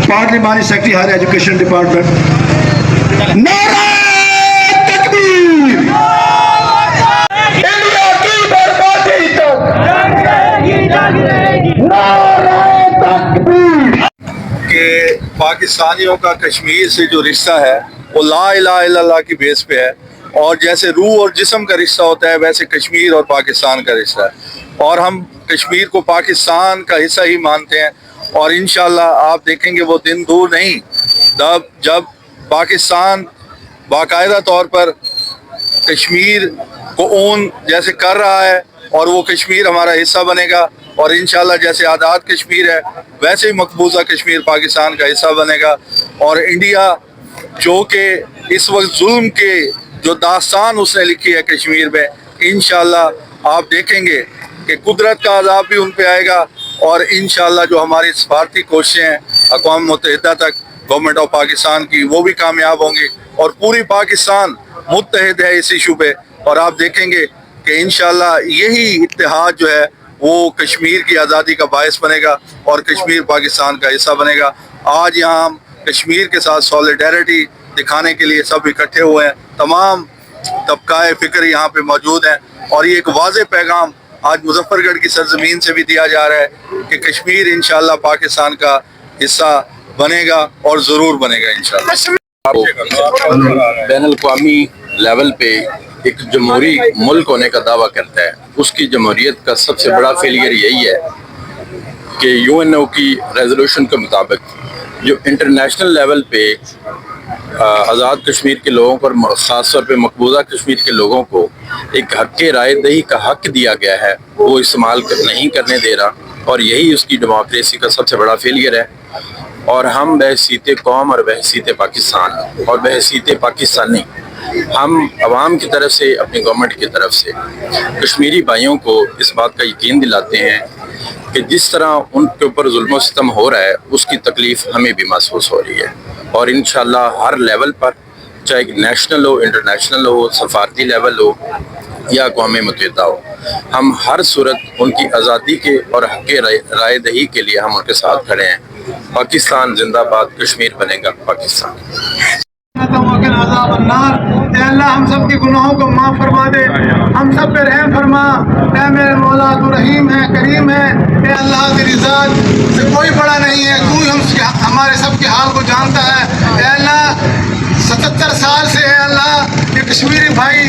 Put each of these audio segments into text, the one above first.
पार्लिमानी secretary higher education department. नारा तकबीर, India की बर्बादी तक नारा तकबीर। कि पाकिस्तानियों का कश्मीर से जो रिश्ता है वो ला इलाहा इल्लल्लाह की बेस पे है, और जैसे रूह और जिस्म का रिश्ता होता है वैसे कश्मीर और पाकिस्तान का रिश्ता है, और हम कश्मीर को पाकिस्तान का हिस्सा ही मानते हैं। और इंशाल्लाह आप देखेंगे वो दिन दूर नहीं जब पाकिस्तान बाकायदा तौर पर कश्मीर को ओन जैसे कर रहा है और वो कश्मीर हमारा हिस्सा बनेगा, और इंशाल्लाह जैसे आज़ाद कश्मीर है वैसे ही मकबूजा कश्मीर पाकिस्तान का हिस्सा बनेगा। और इंडिया जो कि इस वक्त जुल्म के जो दास्तान उसने लिखी है कश्मीर में, इंशाल्लाह आप देखेंगे कि कुदरत का अज़ाब भी उन पे आएगा, और इंशाल्लाह जो हमारी सफारती कोशिशें हैं अक़वाम मुत्तहिदा तक गवर्नमेंट ऑफ पाकिस्तान की, वो भी कामयाब होंगी, और पूरी पाकिस्तान मुत्तहिद है इस इशू पे। और आप देखेंगे कि इंशाल्लाह यही इत्तेहाद जो है वो कश्मीर की आज़ादी का बायस बनेगा और कश्मीर पाकिस्तान का हिस्सा बनेगा। आज यहाँ हम कश्मीर के साथ सॉलिडेरिटी दिखाने के लिए सब इकट्ठे हुए हैं, तमाम तबकाए फ़िक्र यहाँ पे मौजूद हैं, और ये एक वाज़ेह पैगाम आज मुजफ्फरगढ़ की सरजमीन से भी दिया जा रहा है कि कश्मीर इंशाल्लाह पाकिस्तान का हिस्सा बनेगा और ज़रूर बनेगा इंशाल्लाह। बैनुल-अक़वामी लेवल पे एक जमहूरी मुल्क होने का दावा करता है, उसकी जमहूरियत का सबसे बड़ा फेलियर यही है कि यूएनओ की रेजोल्यूशन के मुताबिक जो इंटरनेशनल लेवल पे आज़ाद कश्मीर के लोगों को और ख़ास तौर पे मकबूजा कश्मीर के लोगों को एक हक़ राय दही का हक़ दिया गया है वो इस्तेमाल नहीं करने दे रहा, और यही उसकी डेमोक्रेसी का सबसे बड़ा फेलियर है। और हम बहसीत कौम और बहसीत पाकिस्तान और बहसीत पाकिस्तानी हम अवाम की तरफ से, अपनी गवर्नमेंट की तरफ से कश्मीरी भाइयों को इस बात का यकीन दिलाते हैं कि जिस तरह उनके ऊपर जुल्म सितम हो रहा है उसकी तकलीफ़ हमें भी महसूस हो रही है, और इंशाल्लाह हर लेवल पर, चाहे नेशनल हो, इंटरनेशनल हो, सफारती लेवल हो या अक़वाम मुत्तहिदा हो, हम हर सूरत उनकी आज़ादी के और हक़ राय दही के लिए हम उनके साथ खड़े हैं। पाकिस्तान जिंदाबाद, कश्मीर बनेगा पाकिस्तान। अल्लाह हम सब के गुनाहों को माफ़ फरमा दे, हम सब पे रहम फरमा। ऐ मेरे मौला तू रहीम है, करीम है। ऐ अल्लाह तेरी ज़ात से कोई बड़ा नहीं है, तू ही हमारे सब के हाल को जानता है। ऐ अल्लाह 77 साल से है अल्लाह ये कश्मीरी भाई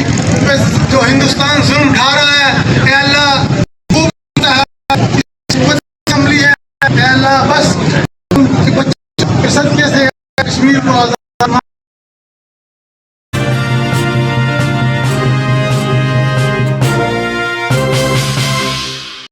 पे जो हिंदुस्तान जुल्म ढा रहा है, ऐ अल्लाह अल्लाह बस सदक़े से कश्मीर को